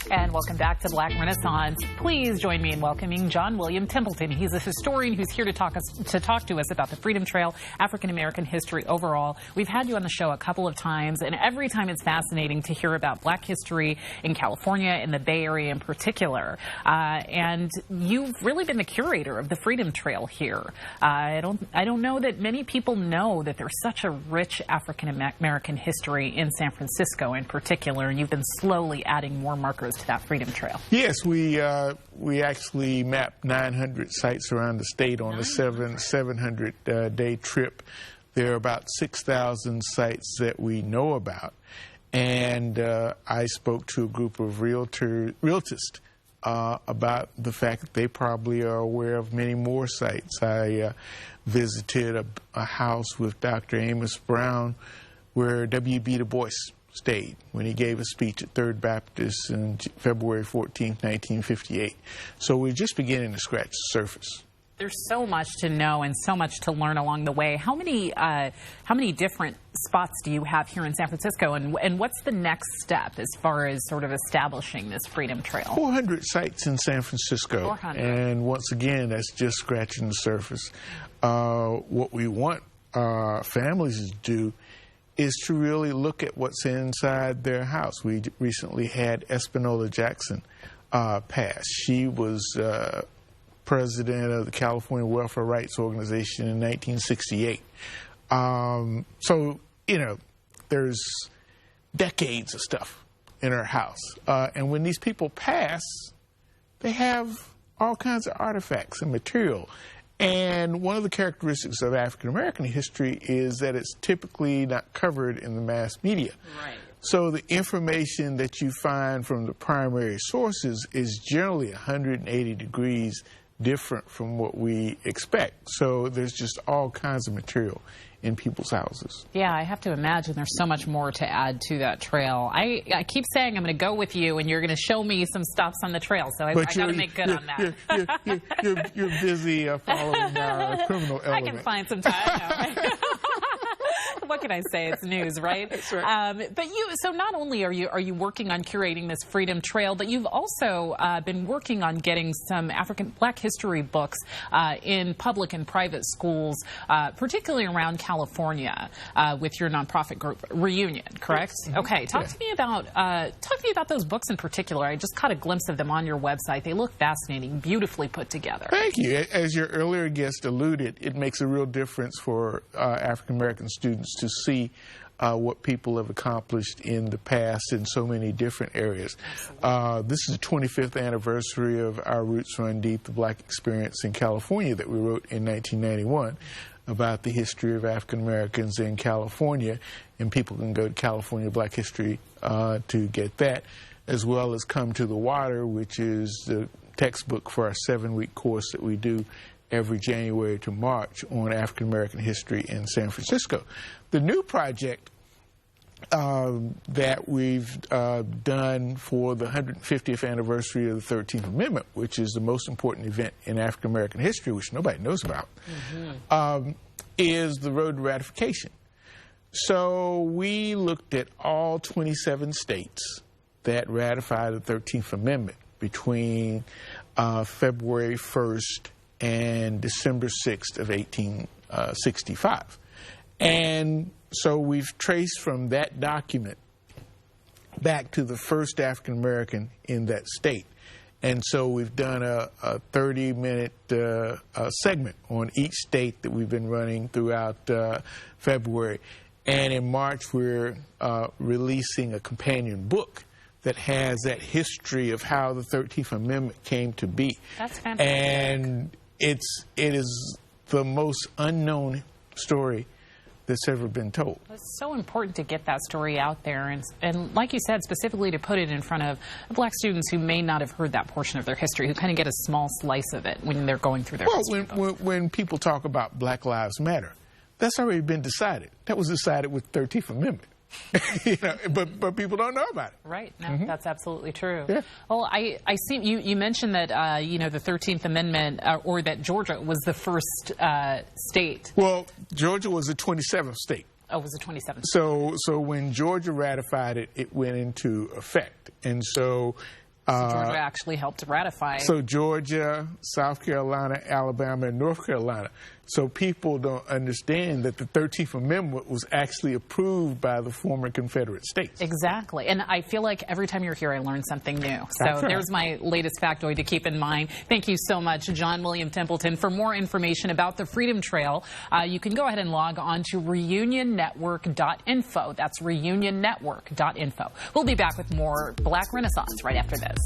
And welcome back to Black Renaissance. Please join me in welcoming John William Templeton. He's a historian who's here to talk to us about the Freedom Trail, African American history overall. We've had you on the show a couple of times, and every time it's fascinating to hear about Black history in California, in the Bay Area in particular. And you've really been the curator of the Freedom Trail here. I don't know that many people know that there's such a rich African American history in San Francisco in particular, and you've been slowly adding more markers to that Freedom Trail. Yes, we actually mapped 900 sites around the state on a 700-day trip. There are about 6,000 sites that we know about, and I spoke to a group of realtists about the fact that they probably are aware of many more sites. I visited a house with Dr. Amos Brown where W.B. Du Bois stayed when he gave a speech at Third Baptist on February 14, 1958. So we're just beginning to scratch the surface. There's so much to know and so much to learn along the way. How many different spots do you have here in San Francisco, and what's the next step as far as sort of establishing this Freedom Trail? 400 sites in San Francisco. 400. And once again, that's just scratching the surface. What we want families to do is to really look at what's inside their house. We recently had Espinola Jackson pass. She was president of the California Welfare Rights Organization in 1968. So, you know, there's decades of stuff in her house. And when these people pass, they have all kinds of artifacts and material. And one of the characteristics of African American history is that it's typically not covered in the mass media. Right. So the information that you find from the primary sources is generally 180 degrees different from what we expect. So there's just all kinds of material in people's houses. Yeah, I have to imagine there's so much more to add to that trail. I keep saying I'm going to go with you and you're going to show me some stops on the trail, so I got to make good on that. You're busy following criminal element. I can find some time. What can I say? It's news, right? That's right. But so not only are you working on curating this Freedom Trail, but you've also been working on getting some Black history books in public and private schools, particularly around California, with your nonprofit group Reunion, correct? Yes. Okay, talk to me about those books in particular. I just caught a glimpse of them on your website. They look fascinating, beautifully put together. Thank you. As your earlier guest alluded, it makes a real difference for African American students to see what people have accomplished in the past in so many different areas. This is the 25th anniversary of Our Roots Run Deep, the Black Experience in California that we wrote in 1991 about the history of African Americans in California, and people can go to California Black History to get that, as well as Come to the Water, which is the textbook for our 7-week course that we do every January to March on African American history in San Francisco. The new project that we've done for the 150th anniversary of the 13th Amendment, which is the most important event in African American history, which nobody knows about, is the Road to Ratification. So we looked at all 27 states that ratified the 13th Amendment between February 1st and December 6th of 1865. And so we've traced from that document back to the first African American in that state. And so we've done a 30-minute segment on each state that we've been running throughout February. And in March, we're releasing a companion book that has that history of how the 13th Amendment came to be. That's fantastic. And it is the most unknown story that's ever been told. It's so important to get that story out there, and like you said, specifically to put it in front of Black students who may not have heard that portion of their history, who kind of get a small slice of it when they're going through their history. Well, when people talk about Black Lives Matter, that's already been decided. That was decided with the 13th Amendment. You know, but people don't know about it. Right. No, that's absolutely true. Yeah. Well, I see you mentioned that you know, the 13th Amendment, or that Georgia was the first state. Well, Georgia was the 27th state. Oh, it was the 27th. So when Georgia ratified it, it went into effect, and so Georgia actually helped ratify. So Georgia, South Carolina, Alabama, and North Carolina. So people don't understand that the 13th Amendment was actually approved by the former Confederate states. Exactly. And I feel like every time you're here, I learn something new. So there's my latest factoid to keep in mind. Thank you so much, John William Templeton. For more information about the Freedom Trail, you can go ahead and log on to reunionnetwork.info. That's reunionnetwork.info. We'll be back with more Black Renaissance right after this.